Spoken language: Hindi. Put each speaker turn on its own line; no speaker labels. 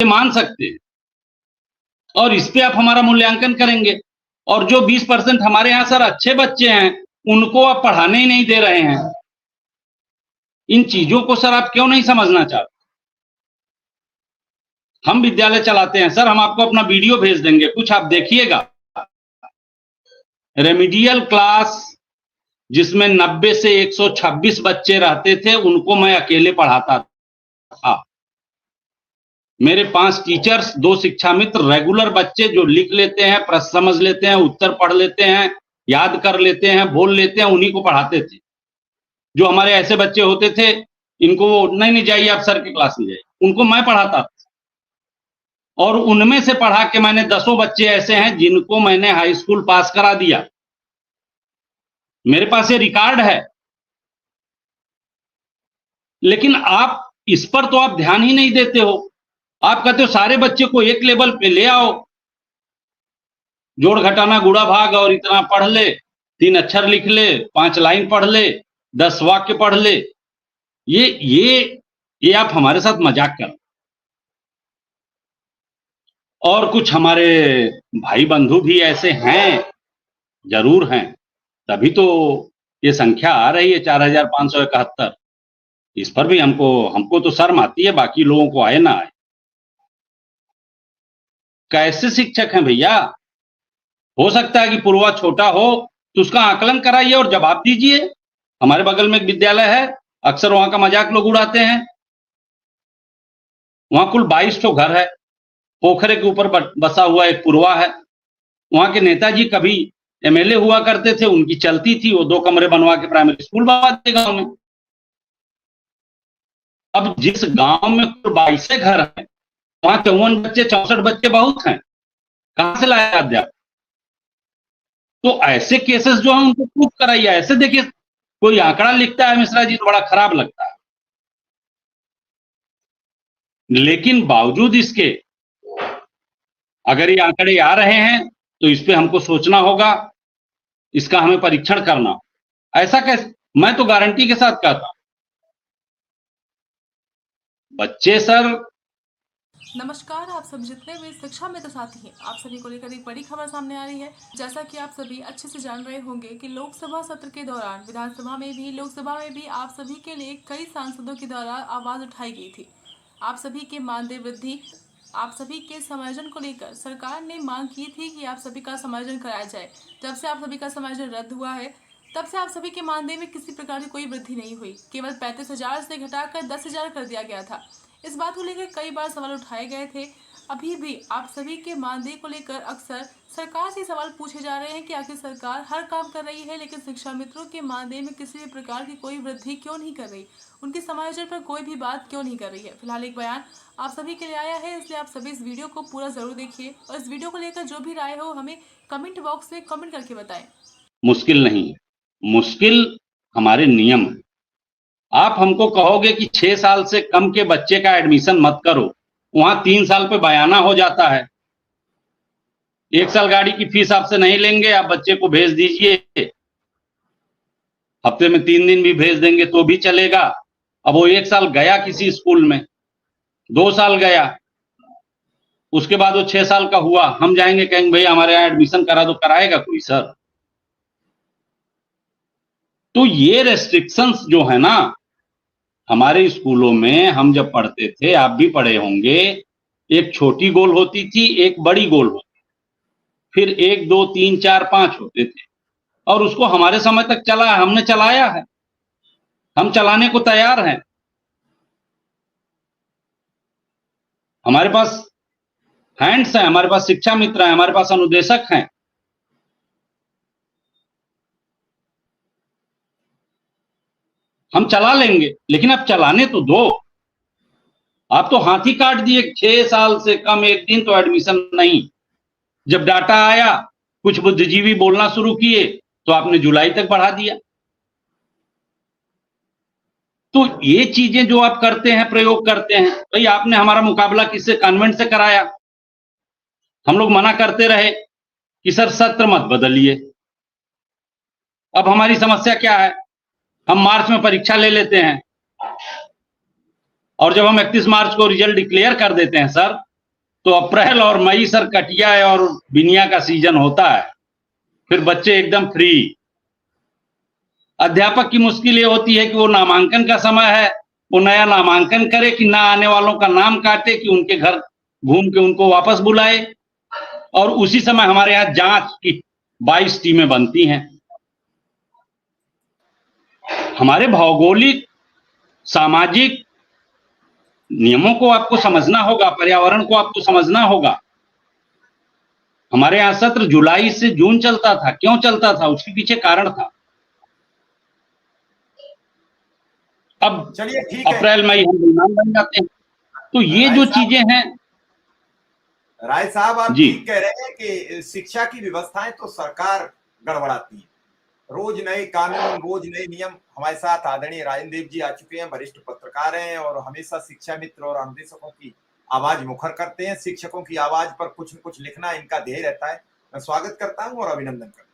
मान सकते हैं, और इस पे आप हमारा मूल्यांकन करेंगे। और जो 20% हमारे यहाँ सर अच्छे बच्चे हैं, उनको आप पढ़ाने ही नहीं दे रहे हैं। इन चीजों को सर आप क्यों नहीं समझना चाहते? हम विद्यालय चलाते हैं सर, हम आपको अपना वीडियो भेज देंगे, कुछ आप देखिएगा। रेमिडियल क्लास जिसमें 90 से 126 बच्चे रहते थे, उनको मैं अकेले पढ़ाता था। मेरे 5 टीचर्स, 2 शिक्षा मित्र, रेगुलर बच्चे जो लिख लेते हैं, प्रश्न समझ लेते हैं, उत्तर पढ़ लेते हैं, याद कर लेते हैं, बोल लेते हैं, उन्हीं को पढ़ाते थे। जो हमारे ऐसे बच्चे होते थे, इनको नहीं जाइए आप सर की क्लास में जाइए, उनको मैं पढ़ाता था। और उनमें से पढ़ा के मैंने 10 बच्चे ऐसे हैं जिनको मैंने हाई स्कूल पास करा दिया। मेरे पास ये रिकॉर्ड है। लेकिन आप इस पर तो आप ध्यान ही नहीं देते हो। आप कहते हो सारे बच्चे को एक लेवल पे ले आओ, जोड़ घटाना गुणा भाग और इतना पढ़ ले, 3 अक्षर लिख ले, 5 लाइन पढ़ ले, 10 वाक्य पढ़ ले। ये आप हमारे साथ मजाक कर। और कुछ हमारे भाई बंधु भी ऐसे हैं, जरूर हैं, तभी तो ये संख्या आ रही है 4571। इस पर भी हमको तो शर्म आती है, बाकी लोगों को आए ना आए। कैसे शिक्षक हैं भैया? हो सकता है कि पूर्वा छोटा हो तो उसका आकलन कराइए और जवाब दीजिए। हमारे बगल में एक विद्यालय है, अक्सर वहां का मजाक लोग उड़ाते हैं। वहां कुल 22 ठो घर है, पोखरे के ऊपर बसा हुआ एक पूर्वा है। वहां के नेताजी कभी एमएलए हुआ करते थे, उनकी चलती थी, वो 2 कमरे बनवा के प्राइमरी स्कूल बनवा दिए गांव में। अब जिस गांव में कुल 22 घर हैं, वहां 54 बच्चे, 64 बच्चे बहुत हैं, कहां से लाया अध्यापक? तो ऐसे केसेस जो है उनको प्रूफ कराइए। ऐसे देखिए कोई आंकड़ा लिखता है मिश्रा जी तो बड़ा खराब लगता है, लेकिन बावजूद इसके अगर ये आंकड़े आ रहे हैं तो इस पे हमको सोचना होगा, इसका हमें परीक्षण करना। ऐसा कैसे? मैं तो गारंटी के साथ कहता, बच्चे सर।
नमस्कार, आप सब जितने भी शिक्षा मित्र साथी हैं, आप सभी को लेकर एक बड़ी खबर सामने आ रही है। जैसा कि आप सभी अच्छे से जान रहे होंगे कि लोकसभा सत्र के दौरान विधानसभा में भी, लोकसभा में भी आप सभी के लिए कई सांसदों के द्वारा आवाज उठाई गई थी। आप सभी के मानदेय वृद्धि, आप सभी के समायोजन को लेकर सरकार ने मांग की थी कि आप सभी का समायोजन कराया जाए। जब से आप सभी का समायोजन रद्द हुआ है, तब से आप सभी के मानदेय में किसी प्रकार की कोई वृद्धि नहीं हुई। केवल 35,000 से घटाकर 10,000 कर दिया गया था। इस बात को लेकर कई बार सवाल उठाए गए थे। अभी भी आप सभी के मानदेय को लेकर अक्सर सरकार से सवाल पूछे जा रहे हैं कि आखिर सरकार हर काम कर रही है, लेकिन शिक्षा मित्रों के मानदेय में किसी भी प्रकार की कोई वृद्धि क्यों नहीं कर रही, उनके समायोजन पर कोई भी बात क्यों नहीं कर रही है। फिलहाल एक बयान आप सभी के लिए आया है, इसलिए आप सभी इस वीडियो को पूरा जरूर देखिए और इस वीडियो को लेकर जो भी राय हो हमें कमेंट बॉक्स में कमेंट करके बताएं।
मुश्किल नहीं है, मुश्किल हमारे नियम है। आप हमको कहोगे कि 6 साल से कम के बच्चे का एडमिशन मत करो, वहां 3 साल पे बयाना हो जाता है। 1 साल गाड़ी की फीस आपसे नहीं लेंगे, आप बच्चे को भेज दीजिए, हफ्ते में 3 दिन भी भेज देंगे तो भी चलेगा। अब वो 1 साल गया किसी स्कूल में, 2 साल गया, उसके बाद वो 6 साल का हुआ, हम जाएंगे कहेंगे भैया हमारे यहाँ एडमिशन करा दो, कराएगा कोई सर? तो ये रेस्ट्रिक्शंस जो है ना, हमारे स्कूलों में हम जब पढ़ते थे, आप भी पढ़े होंगे, एक छोटी गोल होती थी, एक बड़ी गोल होती थी, फिर 1 2 3 4 5 होते थे, और उसको हमारे समय तक चला है, हमने चलाया है, हम चलाने को तैयार हैं। हमारे पास हैंड्स हैं, हमारे पास शिक्षा मित्र हैं, हमारे पास अनुदेशक हैं। हम चला लेंगे, लेकिन अब चलाने तो दो। आप तो हाथी काट दिए, 6 साल से कम 1 दिन तो एडमिशन नहीं। जब डाटा आया, कुछ बुद्धिजीवी बोलना शुरू किए, तो आपने जुलाई तक बढ़ा दिया। तो ये चीजें जो आप करते हैं, प्रयोग करते हैं, भाई आपने हमारा मुकाबला किससे? कॉन्वेंट से कराया। हम लोग मना करते रहे कि सर सत्र मत बदलिए। अब हमारी समस्या क्या है? हम मार्च में परीक्षा ले लेते हैं, और जब हम 31 मार्च को रिजल्ट डिक्लेयर कर देते हैं सर, तो अप्रैल और मई सर कटिया और बिनिया का सीजन होता है, फिर बच्चे एकदम फ्री। अध्यापक की मुश्किल ये होती है कि वो नामांकन का समय है, वो नया नामांकन करे कि ना आने वालों का नाम काटे कि उनके घर घूम के उनको वापस बुलाए, और उसी समय हमारे यहाँ जांच की 22 टीमें बनती हैं। हमारे भौगोलिक सामाजिक नियमों को आपको समझना होगा, पर्यावरण को आपको समझना होगा। हमारे यहाँ सत्र जुलाई से जून चलता था, क्यों चलता था, उसके पीछे कारण था। अब
चलिए ठीक है,
अप्रैल मई हम बेईमान बन जाते हैं। तो ये जो चीजें हैं,
राय साहब आप
जी
ठीक कह रहे हैं कि शिक्षा की व्यवस्थाएं तो सरकार गड़बड़ाती है। रोज नए कानून, रोज नए नियम। हमारे साथ आदरणीय राजन देव जी आ चुके हैं, वरिष्ठ पत्रकार हैं और हमेशा शिक्षा मित्र और अनुदेशकों की आवाज मुखर करते हैं। शिक्षकों की आवाज पर कुछ न कुछ लिखना इनका ध्येय रहता है। मैं स्वागत करता हूं और अभिनंदन करता हूं।